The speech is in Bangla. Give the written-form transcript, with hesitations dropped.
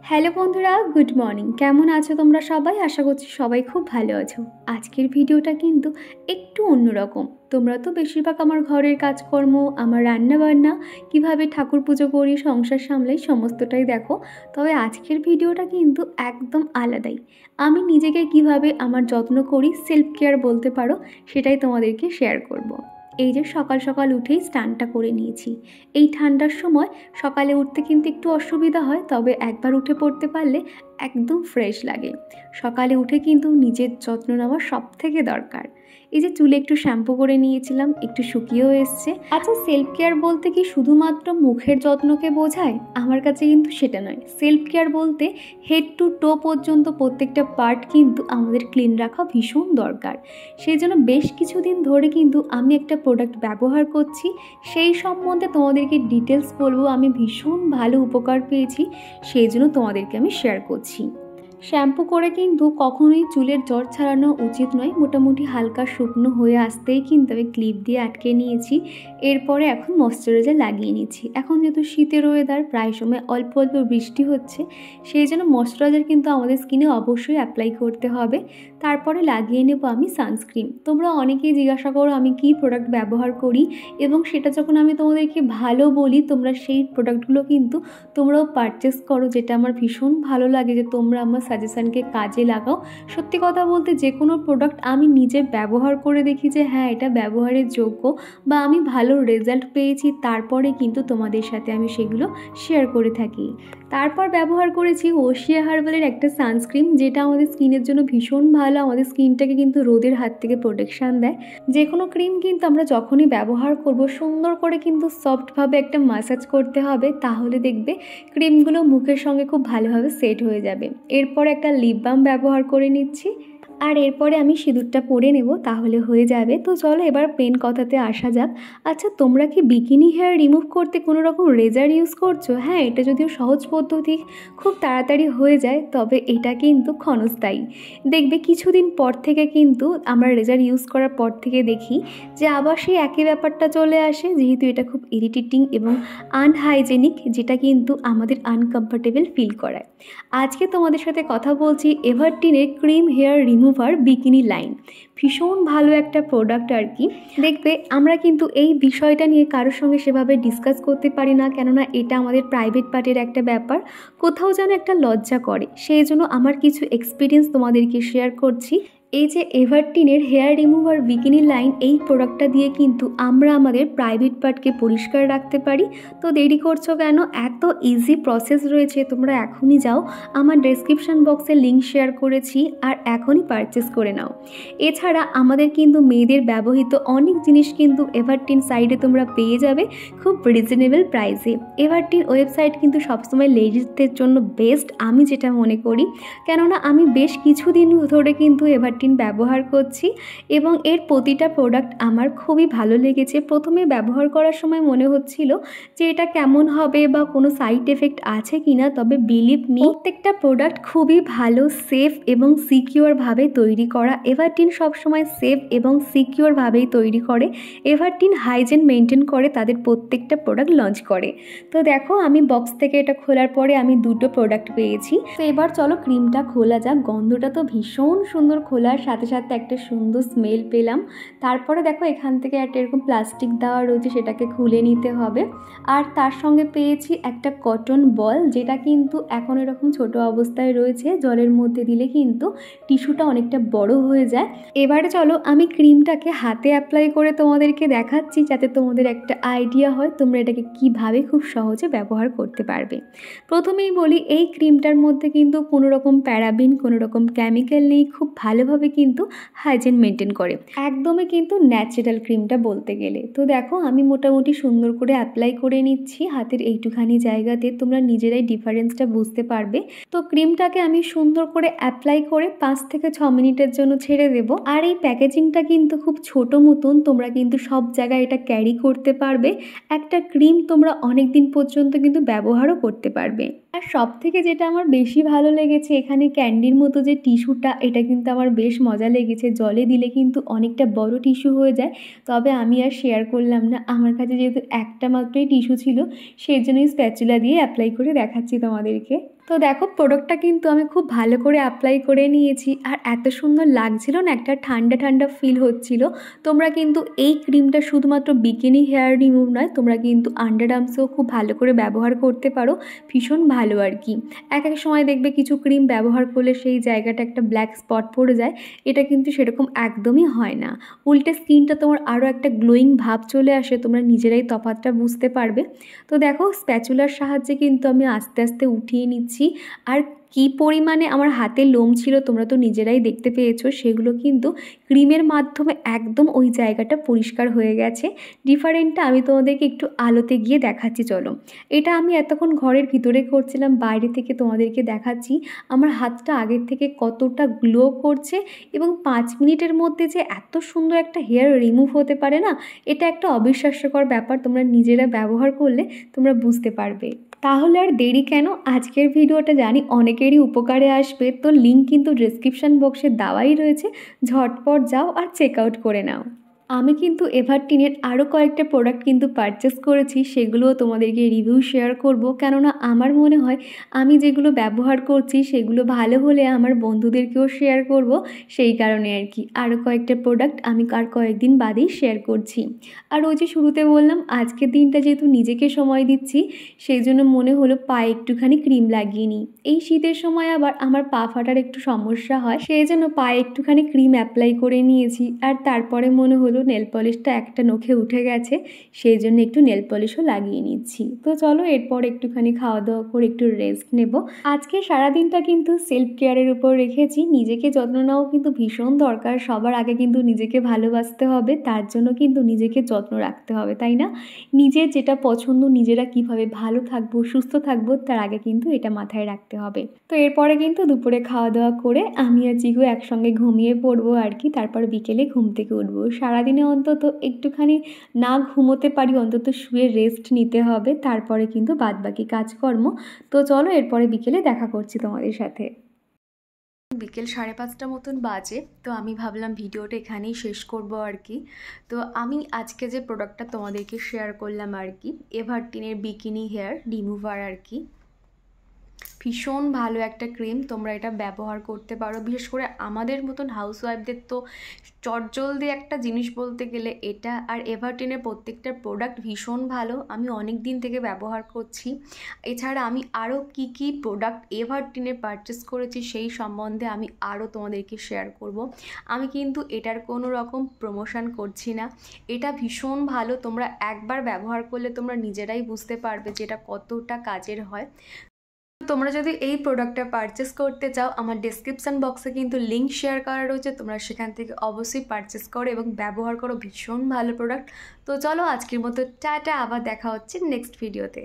হ্যালো বন্ধুরা, গুড মর্নিং। কেমন আছো তোমরা সবাই? আশা করছি সবাই খুব ভালো আছো। আজকের ভিডিওটা কিন্তু একটু অন্যরকম। তোমরা তো বেশিরভাগ আমার ঘরের কাজকর্ম, আমার রান্নাবান্না, কিভাবে ঠাকুর পুজো করি, সংসার সামলাই সমস্তটাই দেখো। তবে আজকের ভিডিওটা কিন্তু একদম আলাদাই। আমি নিজেকে কিভাবে আমার যত্ন করি, সেলফ কেয়ার বলতে পারো, সেটাই তোমাদেরকে শেয়ার করব। এই যে সকাল সকাল উঠেই স্নানটা করে নিয়েছি। এই ঠান্ডার সময় সকালে উঠতে কিন্তু একটু অসুবিধা হয়, তবে একবার উঠে পড়তে পারলে একদম ফ্রেশ লাগে। সকালে উঠে কিন্তু নিজের যত্ন নেওয়া সব থেকে দরকার। এই যে চুলে একটু শ্যাম্পু করে নিয়েছিলাম, একটু শুকিয়েও এসছে। আচ্ছা, সেলফ কেয়ার বলতে কি শুধুমাত্র মুখের যত্নকে বোঝায়? আমার কাছে কিন্তু সেটা নয়। সেলফ কেয়ার বলতে হেড টু টো পর্যন্ত প্রত্যেকটা পার্ট কিন্তু আমাদের ক্লিন রাখা ভীষণ দরকার। সেই জন্য বেশ কিছুদিন ধরে কিন্তু আমি একটা প্রোডাক্ট ব্যবহার করছি, সেই সম্বন্ধে তোমাদেরকে ডিটেলস বলবো। আমি ভীষণ ভালো উপকার পেয়েছি, সেই জন্য তোমাদেরকে আমি শেয়ার করছি। শ্যাম্পু করে কিন্তু কখনোই চুলের জট ছাড়ানো উচিত নয়। মোটামুটি হালকা শুকনো হয়ে আসতেই কিন্তু আমি ক্লিপ দিয়ে আটকে নিয়েছি। এরপরে এখন ময়শ্চারাইজার লাগিয়ে নিচ্ছি। এখন যেহেতু শীতের ওয়েদার, প্রায় সময় অল্প অল্প বৃষ্টি হচ্ছে, সেই জন্য ময়শ্চারাইজার কিন্তু আমাদের স্কিনে অবশ্যই অ্যাপ্লাই করতে হবে। তারপরে লাগিয়ে নেব আমি সানস্ক্রিন। তোমরা অনেকেই জিজ্ঞাসা করো আমি কী প্রোডাক্ট ব্যবহার করি, এবং সেটা যখন আমি তোমাদেরকে ভালো বলি, তোমরা সেই প্রোডাক্টগুলো কিন্তু তোমরাও পারচেস করো, যেটা আমার ভীষণ ভালো লাগে যে তোমরা আমার সাজেশানকে কাজে লাগাও। সত্যি কথা বলতে যে কোনো প্রোডাক্ট আমি নিজে ব্যবহার করে দেখি যে হ্যাঁ, এটা ব্যবহারের যোগ্য বা আমি ভালো রেজাল্ট পেয়েছি, তারপরে কিন্তু তোমাদের সাথে আমি সেগুলো শেয়ার করে থাকি। তারপর ব্যবহার করেছি ওশিয়া হার্বালের একটা সানস্ক্রিন, যেটা আমাদের স্কিনের জন্য ভীষণ ভালো। আমাদের স্কিনটাকে কিন্তু রোদের হাত থেকে প্রোটেকশান দেয়। যে কোনো ক্রিম কিন্তু আমরা যখনই ব্যবহার করব, সুন্দর করে কিন্তু সফটভাবে একটা ম্যাসাজ করতে হবে, তাহলে দেখবে ক্রিমগুলো মুখের সঙ্গে খুব ভালোভাবে সেট হয়ে যাবে। এরপর একটা লিপ বাম ব্যবহার করে নিচ্ছি, আর এরপরে আমি সিঁদুরটা পরে নেব, তাহলে হয়ে যাবে। তো চলো এবার মেন কথাতে আসা যাক। আচ্ছা, তোমরা কি বিকিনি হেয়ার রিমুভ করতে কোনো রকম রেজার ইউজ করছো? হ্যাঁ, এটা যদিও সহজ পদ্ধতি, খুব তাড়াতাড়ি হয়ে যায়, তবে এটা কিন্তু ক্ষণস্থায়ী। দেখবে কিছুদিন পর থেকে কিন্তু আমরা রেজার ইউজ করার পর থেকে দেখি যে আবার সেই একই ব্যাপারটা চলে আসে, যেহেতু এটা খুব ইরিটেটিং এবং আনহাইজেনিক, যেটা কিন্তু আমাদের আনকমফোর্টেবল ফিল করায়। আজকে তোমাদের সাথে কথা বলছি এভারটিনের cream hair remover bikini line. ভীষণ ভালো একটা প্রোডাক্ট আর কি। দেখবে আমরা কিন্তু এই বিষয়টা নিয়ে কারোর সঙ্গে সেভাবে ডিসকাস করতে পারি না, কেননা এটা আমাদের প্রাইভেট পার্টের একটা ব্যাপার, কোথাও যেন একটা লজ্জা করে। সেই জন্য আমার কিছু এক্সপিরিয়েন্স তোমাদেরকে শেয়ার করছি। এই যে এভারটিনের হেয়ার রিমুভার বিকিনি লাইন, এই প্রোডাক্টটা দিয়ে কিন্তু আমরা আমাদের প্রাইভেট পার্টকে পরিষ্কার রাখতে পারি। তো দেরি করছো কেন? এত ইজি প্রসেস রয়েছে, তোমরা এখনই যাও, আমার ডেসক্রিপশান বক্সে লিঙ্ক শেয়ার করেছি, আর এখনই পারচেস করে নাও। এছাড়া আমাদের কিন্তু মেয়েদের ব্যবহৃত অনেক জিনিস কিন্তু এভারটিন সাইডে তোমরা পেয়ে যাবে খুব রিজনেবল প্রাইসে। এভারটিন ওয়েবসাইট কিন্তু সবসময় লেডিসদের জন্য বেস্ট, আমি যেটা মনে করি, কেননা আমি বেশ কিছুদিন ধরে কিন্তু এভারটিন ব্যবহার করছি এবং এর প্রতিটা প্রোডাক্ট আমার খুবই ভালো লেগেছে। প্রথমে ব্যবহার করার সময় মনে হচ্ছিল যে এটা কেমন হবে বা কোনো সাইড এফেক্ট আছে কিনা, তবে বিলিভ মি, প্রত্যেকটা প্রোডাক্ট খুবই ভালো, সেফ এবং সিকিউরভাবে তৈরি করা। এভারটিন সবসময় সেফ এবং সিকিউরভাবেই তৈরি করে। এভারটিন হাইজেন মেনটেন করে তাদের প্রত্যেকটা প্রোডাক্ট লঞ্চ করে। তো দেখো, আমি বক্স থেকে এটা খোলার পরে আমি দুটো প্রোডাক্ট পেয়েছি। তো এবার চলো ক্রিমটা খোলা যাক। গন্ধটা তো ভীষণ সুন্দর, খোলার সাথে সাথে একটা সুন্দর স্মেল পেলাম। তারপরে দেখো এখান থেকে একটা এরকম প্লাস্টিক দেওয়া রয়েছে, সেটাকে খুলে নিতে হবে। আর তার সঙ্গে পেয়েছি একটা কটন বল, যেটা কিন্তু এখন এরকম ছোট অবস্থায় রয়েছে। জলের মধ্যে দিলে কিন্তু টিস্যুটা অনেকটা বড় হয়ে যায়। এবারে চলো আমি ক্রিমটাকে হাতে অ্যাপ্লাই করে তোমাদেরকে দেখাচ্ছি, যাতে তোমাদের একটা আইডিয়া হয় তোমরা এটাকে কিভাবে খুব সহজে ব্যবহার করতে পারবে। প্রথমেই বলি, এই ক্রিমটার মধ্যে কিন্তু কোনো রকম প্যারাবিন, কোনো রকম কেমিক্যাল নেই, খুব ভালোভাবে কিন্তু হাইজেন মেনটেন করে। একদমই কিন্তু ন্যাচারাল ক্রিমটা বলতে গেলে। তো দেখো আমি মোটামুটি সুন্দর করে অ্যাপ্লাই করে নিচ্ছি হাতের এইটুখানি জায়গাতে, তোমরা নিজেরাই ডিফারেন্সটা বুঝতে পারবে। তো ক্রিমটাকে আমি সুন্দর করে অ্যাপ্লাই করে 5 থেকে 6 মিনিটের জন্য ছেড়ে দেব। আর এই প্যাকেজিংটা কিন্তু খুব ছোট মতন, তোমরা কিন্তু সব জায়গায় এটা ক্যারি করতে পারবে। একটা ক্রিম তোমরা অনেক দিন পর্যন্ত কিন্তু ব্যবহারও করতে পারবে। আর সব থেকে যেটা আমার বেশি ভালো লেগেছে, এখানে ক্যান্ডির মতো যে টিস্যুটা, এটা কিন্তু আমার বেশ মজা লেগেছে। জলে দিলে কিন্তু অনেকটা বড় টিস্যু হয়ে যায়, তবে আমি আর শেয়ার করলাম না। আমার কাছে যেহেতু একটা মাত্রই টিস্যু ছিল, সেই জন্যই স্প্যাচুলা দিয়ে অ্যাপ্লাই করে দেখাচ্ছি তোমাদেরকে। তো দেখো প্রোডাক্টটা কিন্তু আমি খুব ভালো করে অ্যাপ্লাই করে নিয়েছি, আর এত সুন্দর লাগছিল না, একটা ঠান্ডা ঠান্ডা ফিল হচ্ছিল। তোমরা কিন্তু এই ক্রিমটা শুধুমাত্র বিকিনি হেয়ার রিমুভ নয়, তোমরা কিন্তু আন্ডার আর্মসেও খুব ভালো করে ব্যবহার করতে পারো, ভীষণ ভালো আর কি। এক এক সময় দেখবে কিছু ক্রিম ব্যবহার করলে সেই জায়গাটা একটা ব্ল্যাক স্পট পড়ে যায়, এটা কিন্তু সেরকম একদমই হয় না। উল্টে স্কিনটা তোমার আরও একটা গ্লোয়িং ভাব চলে আসে, তোমরা নিজেরাই তফাৎটা বুঝতে পারবে। তো দেখো স্প্যাচুলার সাহায্যে কিন্তু আমি আস্তে আস্তে উঠিয়ে নিচ্ছি। আর কি পরিমাণে আমার হাতে লোম ছিল তোমরা তো নিজেরাই দেখতে পেয়েছো, সেগুলো কিন্তু ক্রিমের মাধ্যমে একদম ওই জায়গাটা পরিষ্কার হয়ে গেছে। ডিফারেন্টটা আমি তোমাদেরকে একটু আলোতে গিয়ে দেখাচ্ছি, চলো। এটা আমি এতক্ষণ ঘরের ভিতরে করছিলাম, বাইরে থেকে তোমাদেরকে দেখাচ্ছি আমার হাতটা আগের থেকে কতটা গ্লো করছে, এবং 5 মিনিটের মধ্যে যে এত সুন্দর একটা হেয়ার রিমুভ হতে পারে না, এটা একটা অবিশ্বাস্যকর ব্যাপার। তোমরা নিজেরা ব্যবহার করলে তোমরা বুঝতে পারবে। তাহলে আর দেরি কেন, আজকের ভিডিওটা জানি অনেকেরই উপকারে আসবে, তো লিঙ্ক কিন্তু ডেসক্রিপশন বক্সে দেওয়াই রয়েছে, ঝটপট যাও আর চেক আউট করে নাও। আমি কিন্তু এভারটিনের আরও কয়েকটা প্রোডাক্ট কিন্তু পারচেস করেছি, সেগুলোও তোমাদেরকে রিভিউ শেয়ার করব, কেননা আমার মনে হয় আমি যেগুলো ব্যবহার করছি সেগুলো ভালো হলে আমার বন্ধুদেরকেও শেয়ার করব, সেই কারণে আর কি। আরও কয়েকটা প্রোডাক্ট আমি আর কয়েকদিন বাদেই শেয়ার করছি। আর ওই যে শুরুতে বললাম আজকের দিনটা যেহেতু নিজেকে সময় দিচ্ছি, সেই জন্য মনে হলো পায়ে একটুখানি ক্রিম লাগিয়ে নিই। এই শীতের সময় আবার আমার পা ফাটার একটু সমস্যা হয়, সেই জন্য পায়ে একটুখানি ক্রিম অ্যাপ্লাই করে নিয়েছি। আর তারপরে মনে হলো নেল পলিশটা একটা নখে উঠে গেছে, সেই জন্য একটু নেল পলিশও লাগিয়ে নিচ্ছি। তো চলো এরপর একটুখানি খাওয়া দাওয়া করে একটু রেস্ট নেব। আজকে সারাদিনটা কিন্তু সেলফ কেয়ারের উপর রেখেছি, নিজেকে যত্ন নেওয়াও কিন্তু ভীষণ দরকার। সবার আগে কিন্তু নিজেকে ভালোবাসতে হবে, তার জন্য কিন্তু নিজেকে যত্ন রাখতে হবে, তাই না? নিজের যেটা পছন্দ, নিজেরা কিভাবে ভালো থাকবো সুস্থ থাকবো, তার আগে কিন্তু এটা মাথায় রাখতে হবে। তো এরপরে কিন্তু দুপুরে খাওয়া দাওয়া করে আমি আর জিগু একসঙ্গে ঘুমিয়ে পড়বো আর কি, তারপর বিকেলে ঘুম থেকে উঠবো। সারাদিনে অন্তত একটুখানি না ঘুমোতে পারি, অন্তত শুয়ে রেস্ট নিতে হবে, তারপরে কিন্তু বাদবাকি কাজকর্ম। তো চলো এরপরে বিকেলে দেখা করছি তোমাদের সাথে। বিকেল 5:30 মতন বাজে, তো আমি ভাবলাম ভিডিওটা এখানেই শেষ করব আর কি। তো আমি আজকে যে প্রোডাক্টটা তোমাদেরকে শেয়ার করলাম আর কি, এভারটিনের বিকিনি হেয়ার রিমুভার আর কি, ভীষণ ভালো একটা ক্রিম, তোমরা এটা ব্যবহার করতে পারো। বিশেষ করে আমাদের মতন হাউসওয়াইফদের তো চটজলদি একটা জিনিস বলতে গেলে এটা। আর এভারটিনের প্রত্যেকটা প্রোডাক্ট ভীষণ ভালো, আমি অনেক দিন থেকে ব্যবহার করছি। এছাড়া আমি আরও কি কি প্রোডাক্ট এভারটিনের পারচেস করেছি সেই সম্বন্ধে আমি আরও তোমাদেরকে শেয়ার করব। আমি কিন্তু এটার কোনো রকম প্রমোশন করছি না, এটা ভীষণ ভালো, তোমরা একবার ব্যবহার করলে তোমরা নিজেরাই বুঝতে পারবে যে এটা কতটা কাজের হয়। তোমরা যদি এই প্রোডাক্টটা পারচেস করতে চাও, আমার ডেসক্রিপশন বক্সে কিন্তু লিঙ্ক শেয়ার করা রয়েছে, তোমরা সেখান থেকে অবশ্যই পারচেস করো এবং ব্যবহার করো, ভীষণ ভালো প্রোডাক্ট। তো চলো আজকের মতো টাটা, আবার দেখা হচ্ছে নেক্সট ভিডিওতে।